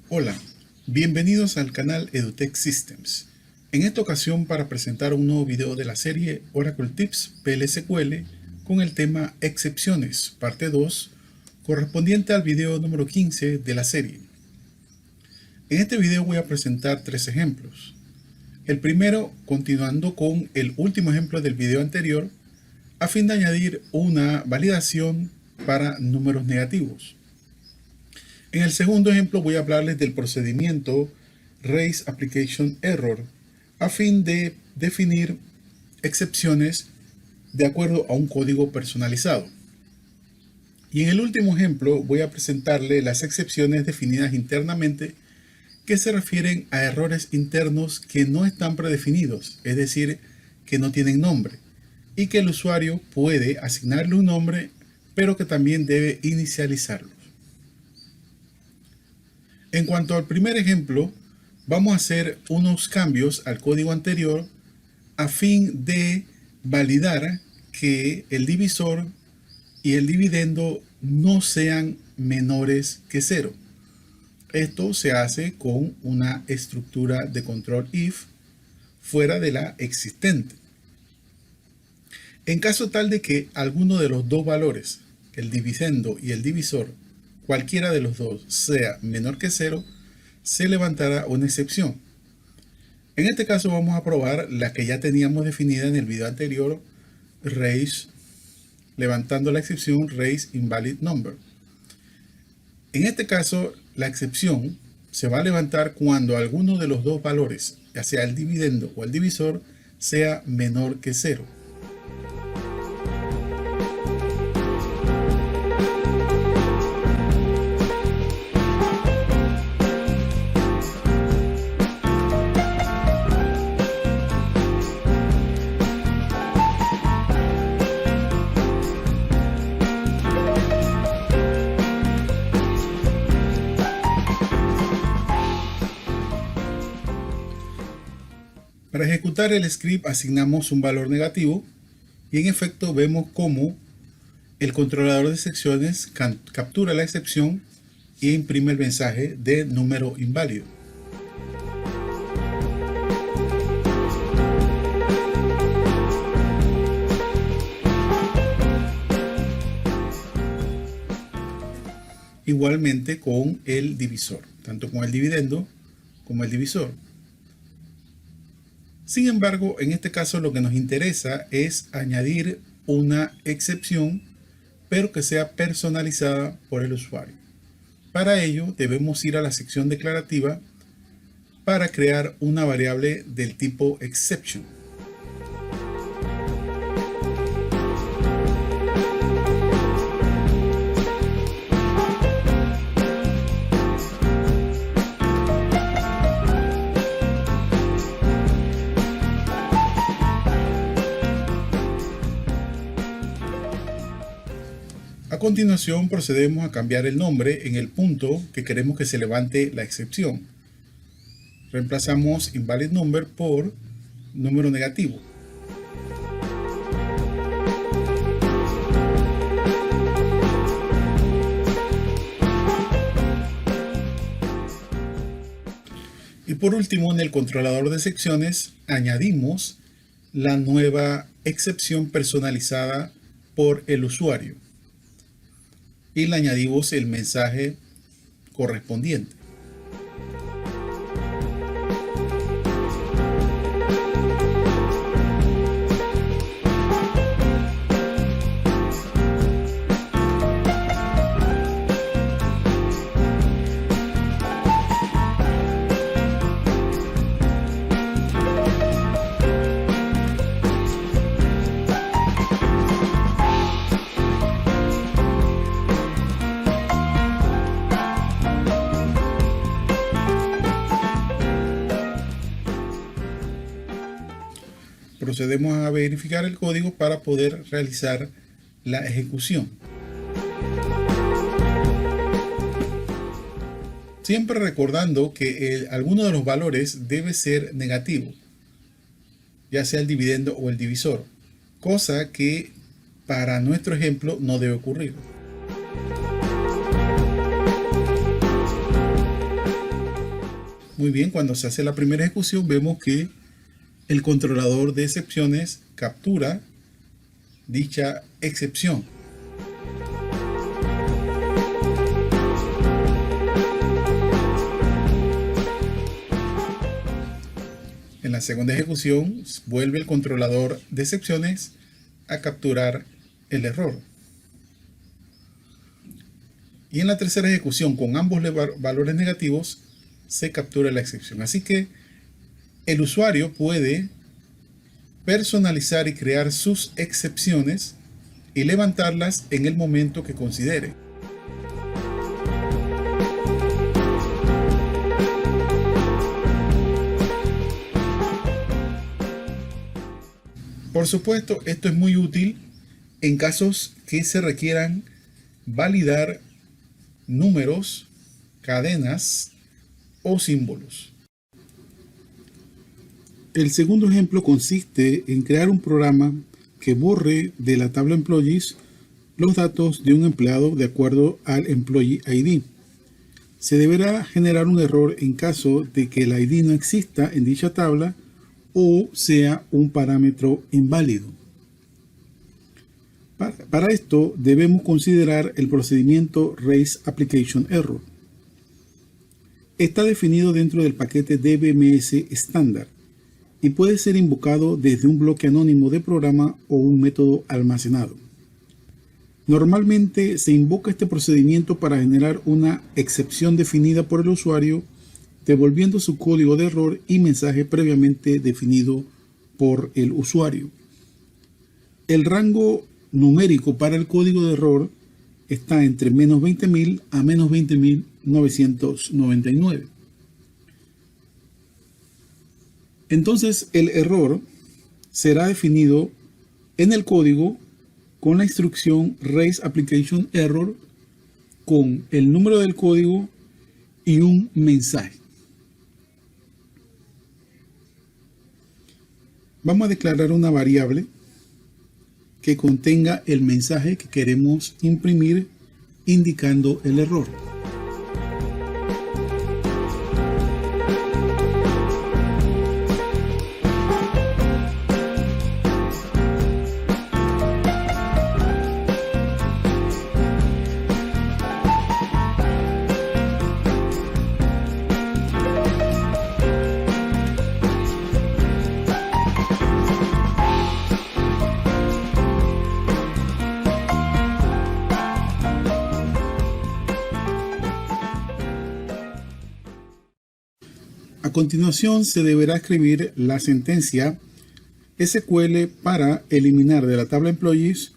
Hola, bienvenidos al canal Edutech Systems. En esta ocasión para presentar un nuevo video de la serie Oracle Tips PL/SQL con el tema Excepciones, parte 2, correspondiente al video número 15 de la serie. En este video voy a presentar tres ejemplos. El primero, continuando con el último ejemplo del video anterior, a fin de añadir una validación para números negativos. En el segundo ejemplo voy a hablarles del procedimiento Raise Application Error a fin de definir excepciones de acuerdo a un código personalizado. Y en el último ejemplo voy a presentarles las excepciones definidas internamente que se refieren a errores internos que no están predefinidos, es decir, que no tienen nombre, y que el usuario puede asignarle un nombre, pero que también debe inicializarlo. En cuanto al primer ejemplo, vamos a hacer unos cambios al código anterior a fin de validar que el divisor y el dividendo no sean menores que 0. Esto se hace con una estructura de control if fuera de la existente. En caso tal de que alguno de los dos valores, el dividendo y el divisor, cualquiera de los dos sea menor que 0, se levantará una excepción. En este caso vamos a probar la que ya teníamos definida en el video anterior, raise, levantando la excepción raise invalid number. En este caso, la excepción se va a levantar cuando alguno de los dos valores, ya sea el dividendo o el divisor, sea menor que 0. Para ejecutar el script asignamos un valor negativo y en efecto vemos cómo el controlador de secciones captura la excepción e imprime el mensaje de número inválido. Igualmente con el divisor, tanto con el dividendo como el divisor. Sin embargo, en este caso lo que nos interesa es añadir una excepción, pero que sea personalizada por el usuario. Para ello, debemos ir a la sección declarativa para crear una variable del tipo exception. A continuación procedemos a cambiar el nombre en el punto que queremos que se levante la excepción. Reemplazamos invalid number por número negativo. Y por último, en el controlador de secciones añadimos la nueva excepción personalizada por el usuario y le añadimos el mensaje correspondiente. Procedemos a verificar el código para poder realizar la ejecución. Siempre recordando que alguno de los valores debe ser negativo, ya sea el dividendo o el divisor, cosa que para nuestro ejemplo no debe ocurrir. Muy bien, cuando se hace la primera ejecución vemos que el controlador de excepciones captura dicha excepción. En la segunda ejecución vuelve el controlador de excepciones a capturar el error. Y en la tercera ejecución, con ambos valores negativos, se captura la excepción. Así que el usuario puede personalizar y crear sus excepciones y levantarlas en el momento que considere. Por supuesto, esto es muy útil en casos que se requieran validar números, cadenas o símbolos. El segundo ejemplo consiste en crear un programa que borre de la tabla Employees los datos de un empleado de acuerdo al Employee ID. Se deberá generar un error en caso de que el ID no exista en dicha tabla o sea un parámetro inválido. Para esto debemos considerar el procedimiento Raise Application Error. Está definido dentro del paquete DBMS estándar y puede ser invocado desde un bloque anónimo de programa o un método almacenado. Normalmente se invoca este procedimiento para generar una excepción definida por el usuario, devolviendo su código de error y mensaje previamente definido por el usuario. El rango numérico para el código de error está entre menos 20.000 a menos 20.999. Entonces el error será definido en el código con la instrucción Raise Application Error con el número del código y un mensaje. Vamos a declarar una variable que contenga el mensaje que queremos imprimir indicando el error. A continuación se deberá escribir la sentencia SQL para eliminar de la tabla Employees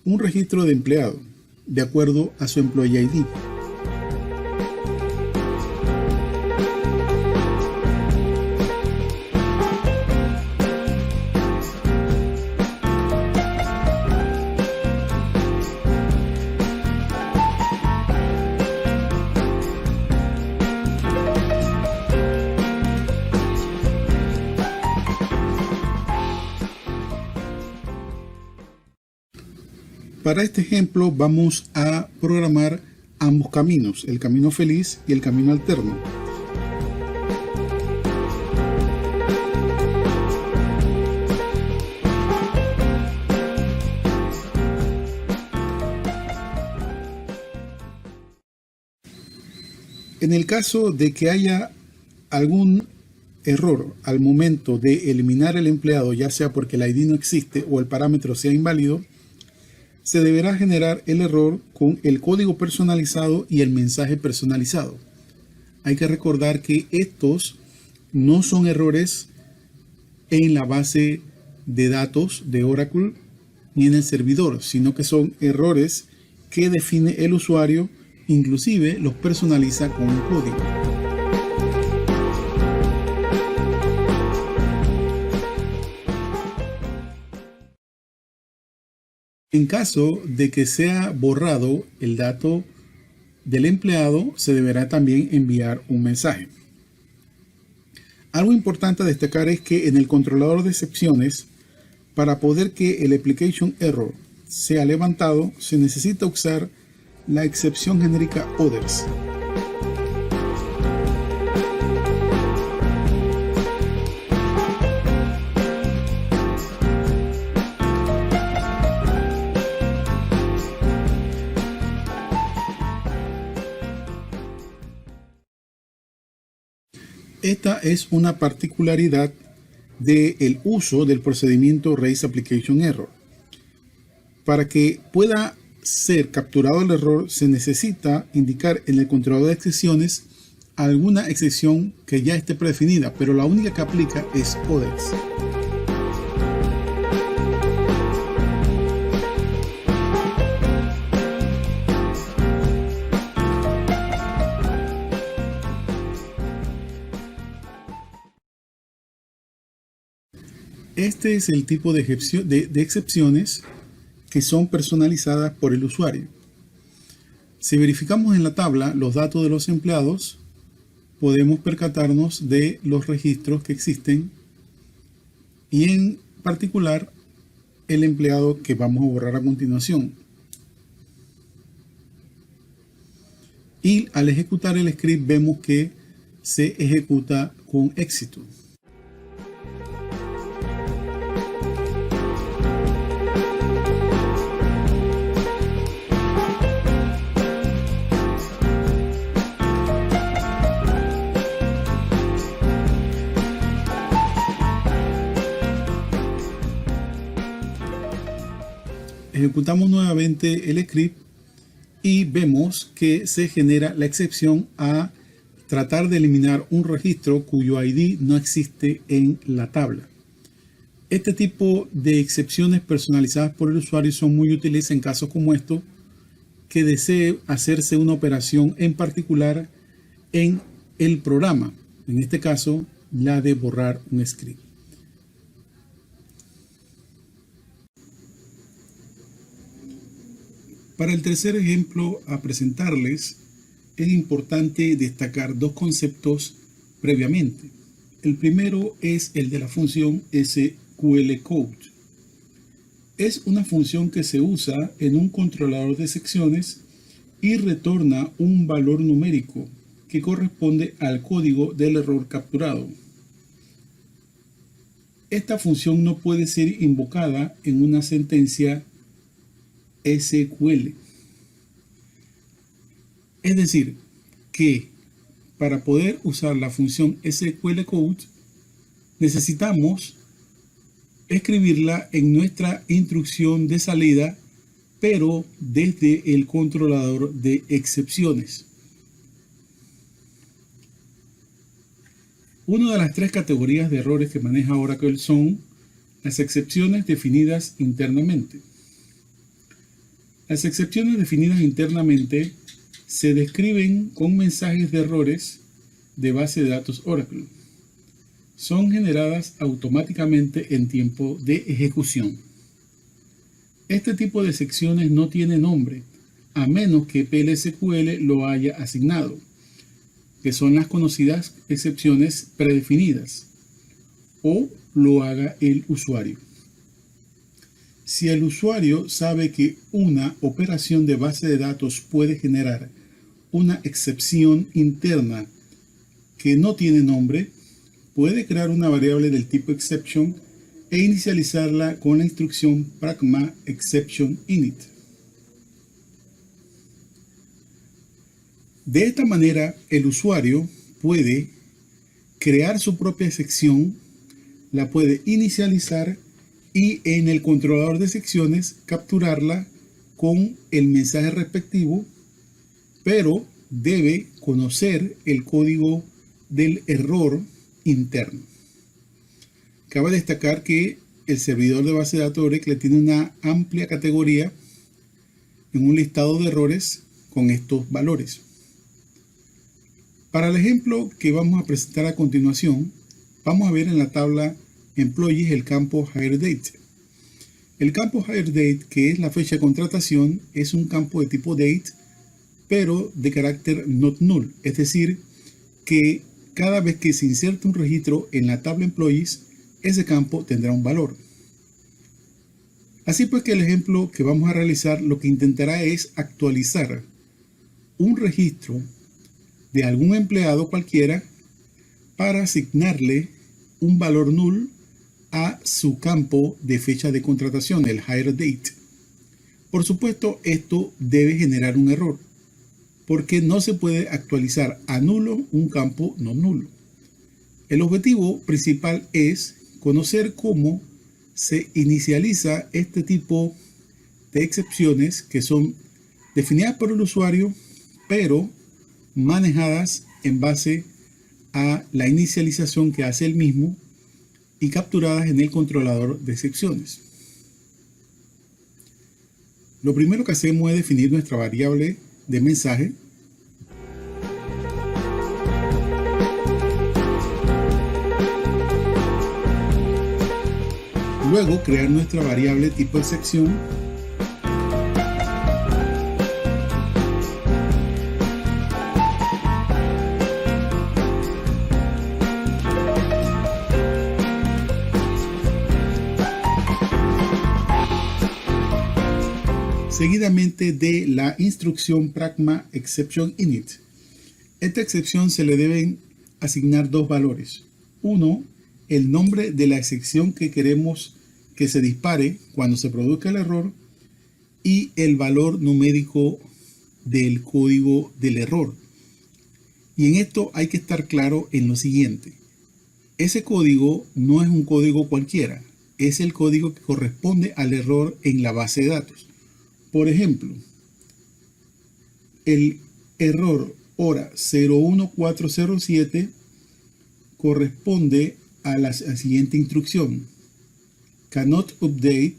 un registro de empleado de acuerdo a su Employee ID. Para este ejemplo vamos a programar ambos caminos, el camino feliz y el camino alterno. En el caso de que haya algún error al momento de eliminar el empleado, ya sea porque el ID no existe o el parámetro sea inválido, se deberá generar el error con el código personalizado y el mensaje personalizado. Hay que recordar que estos no son errores en la base de datos de Oracle ni en el servidor, sino que son errores que define el usuario, inclusive los personaliza con un código. En caso de que sea borrado el dato del empleado, se deberá también enviar un mensaje. Algo importante a destacar es que en el controlador de excepciones, para poder que el application error sea levantado, se necesita usar la excepción genérica Others. Esta es una particularidad del uso del procedimiento Raise Application Error. Para que pueda ser capturado el error, se necesita indicar en el controlador de excepciones alguna excepción que ya esté predefinida, pero la única que aplica es Others. Este es el tipo de excepciones que son personalizadas por el usuario. Si verificamos en la tabla los datos de los empleados, podemos percatarnos de los registros que existen y en particular el empleado que vamos a borrar a continuación. Y al ejecutar el script vemos que se ejecuta con éxito. Ejecutamos nuevamente el script y vemos que se genera la excepción a tratar de eliminar un registro cuyo ID no existe en la tabla. Este tipo de excepciones personalizadas por el usuario son muy útiles en casos como estos, que desee hacerse una operación en particular en el programa, en este caso la de borrar un script. Para el tercer ejemplo a presentarles, es importante destacar dos conceptos previamente. El primero es el de la función SQLCode. Es una función que se usa en un controlador de secciones y retorna un valor numérico que corresponde al código del error capturado. Esta función no puede ser invocada en una sentencia SQL. Es decir, que para poder usar la función SQLCode necesitamos escribirla en nuestra instrucción de salida, pero desde el controlador de excepciones. Una de las tres categorías de errores que maneja Oracle son las excepciones definidas internamente. Las excepciones definidas internamente se describen con mensajes de errores de base de datos Oracle. Son generadas automáticamente en tiempo de ejecución. Este tipo de secciones no tiene nombre, a menos que PLSQL lo haya asignado, que son las conocidas excepciones predefinidas, o lo haga el usuario. Si el usuario sabe que una operación de base de datos puede generar una excepción interna que no tiene nombre, puede crear una variable del tipo exception e inicializarla con la instrucción pragma exception init. De esta manera, el usuario puede crear su propia sección, la puede inicializar y en el controlador de secciones capturarla con el mensaje respectivo, pero debe conocer el código del error interno. Cabe destacar que el servidor de base de datos Oracle tiene una amplia categoría en un listado de errores con estos valores. Para el ejemplo que vamos a presentar a continuación, vamos a ver en la tabla Employees el campo Hire Date. El campo Hire Date, que es la fecha de contratación, es un campo de tipo Date, pero de carácter not null, es decir, que cada vez que se inserta un registro en la tabla Employees, ese campo tendrá un valor. Así pues que el ejemplo que vamos a realizar lo que intentará es actualizar un registro de algún empleado cualquiera para asignarle un valor null a su campo de fecha de contratación, el Hire Date. Por supuesto, esto debe generar un error, porque no se puede actualizar a nulo un campo no nulo. El objetivo principal es conocer cómo se inicializa este tipo de excepciones que son definidas por el usuario, pero manejadas en base a la inicialización que hace el mismo y capturadas en el controlador de excepciones. Lo primero que hacemos es definir nuestra variable de mensaje. Luego crear nuestra variable tipo excepción. Seguidamente de la instrucción pragma exception init. Esta excepción se le deben asignar dos valores. Uno, el nombre de la excepción que queremos que se dispare cuando se produzca el error, y el valor numérico del código del error. Y en esto hay que estar claro en lo siguiente: ese código no es un código cualquiera, es el código que corresponde al error en la base de datos. Por ejemplo, el error hora 01407 corresponde a la siguiente instrucción: cannot update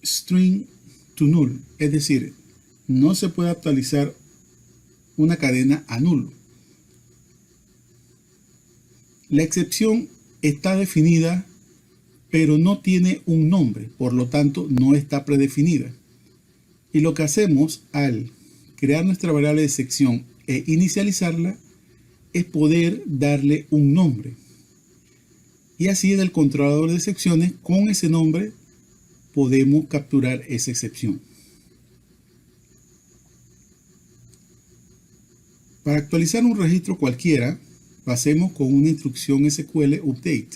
string to null, es decir, no se puede actualizar una cadena a nulo. La excepción está definida, pero no tiene un nombre, por lo tanto no está predefinida. Y lo que hacemos al crear nuestra variable de excepción e inicializarla es poder darle un nombre. Y así en el controlador de excepciones, con ese nombre, podemos capturar esa excepción. Para actualizar un registro cualquiera, lo hacemos con una instrucción SQL update.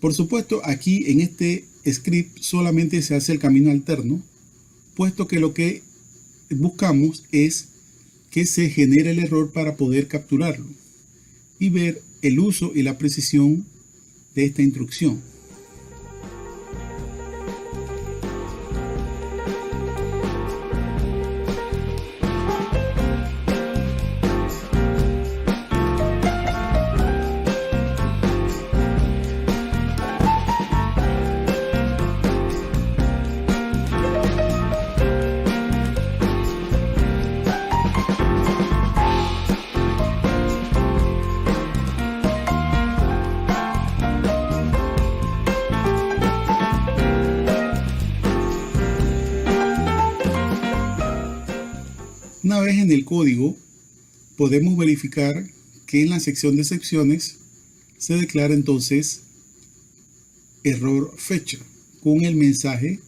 Por supuesto, aquí en este script solamente se hace el camino alterno, puesto que lo que buscamos es que se genere el error para poder capturarlo y ver el uso y la precisión de esta instrucción. Una vez en el código, podemos verificar que en la sección de excepciones se declara entonces error fecha con el mensaje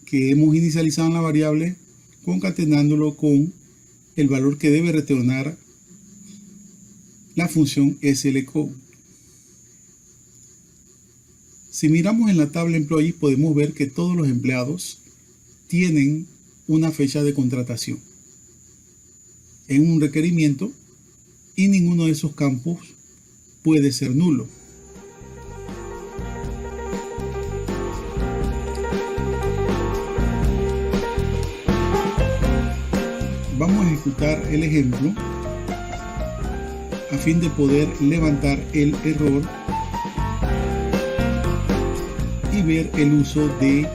que hemos inicializado en la variable, concatenándolo con el valor que debe retornar la función slcode. Si miramos en la tabla employee, podemos ver que todos los empleados tienen una fecha de contratación en un requerimiento y ninguno de esos campos puede ser nulo. Vamos a ejecutar el ejemplo a fin de poder levantar el error y ver el uso de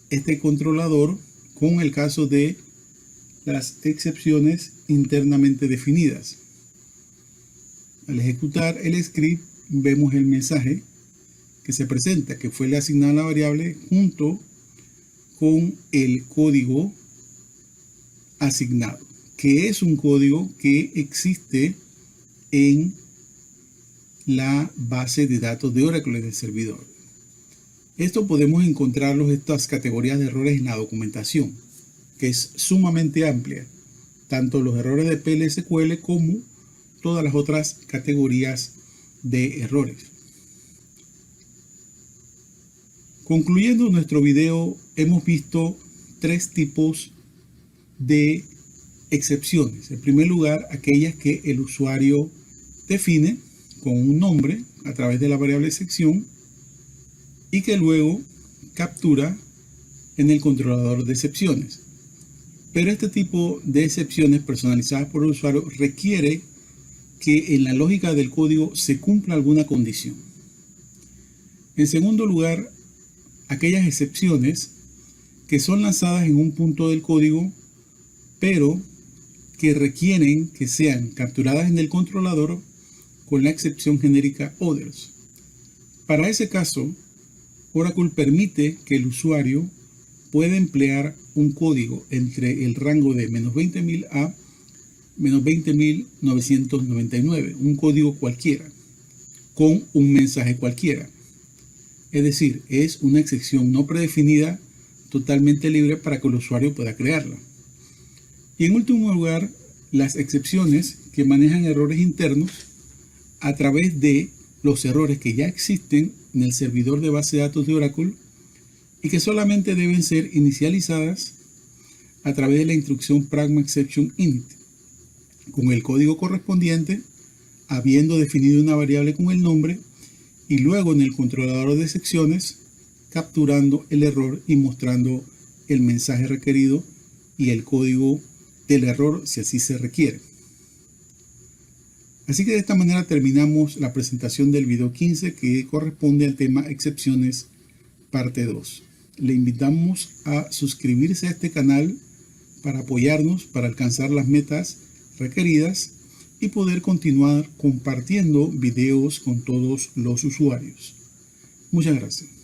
este controlador con el caso de las excepciones internamente definidas. Al ejecutar el script, vemos el mensaje que se presenta, que fue asignado a la variable junto con el código asignado, que es un código que existe en la base de datos de Oracle del servidor. Esto podemos encontrarlos, estas categorías de errores, en la documentación, que es sumamente amplia, tanto los errores de PL/SQL como todas las otras categorías de errores. Concluyendo nuestro video, hemos visto tres tipos de excepciones. En primer lugar, aquellas que el usuario define con un nombre a través de la variable excepción y que luego captura en el controlador de excepciones. Pero este tipo de excepciones personalizadas por el usuario requiere que en la lógica del código se cumpla alguna condición. En segundo lugar, aquellas excepciones que son lanzadas en un punto del código, pero que requieren que sean capturadas en el controlador con la excepción genérica others. Para ese caso, Oracle permite que el usuario pueda emplear un código entre el rango de -20.000 a -20.999, un código cualquiera, con un mensaje cualquiera. Es decir, es una excepción no predefinida, totalmente libre para que el usuario pueda crearla. Y en último lugar, las excepciones que manejan errores internos a través de los errores que ya existen en el servidor de base de datos de Oracle y que solamente deben ser inicializadas a través de la instrucción pragma exception init con el código correspondiente, habiendo definido una variable con el nombre y luego en el controlador de excepciones capturando el error y mostrando el mensaje requerido y el código del error si así se requiere. Así que de esta manera terminamos la presentación del video 15 que corresponde al tema excepciones parte 2. Le invitamos a suscribirse a este canal para apoyarnos para alcanzar las metas requeridas y poder continuar compartiendo videos con todos los usuarios. Muchas gracias.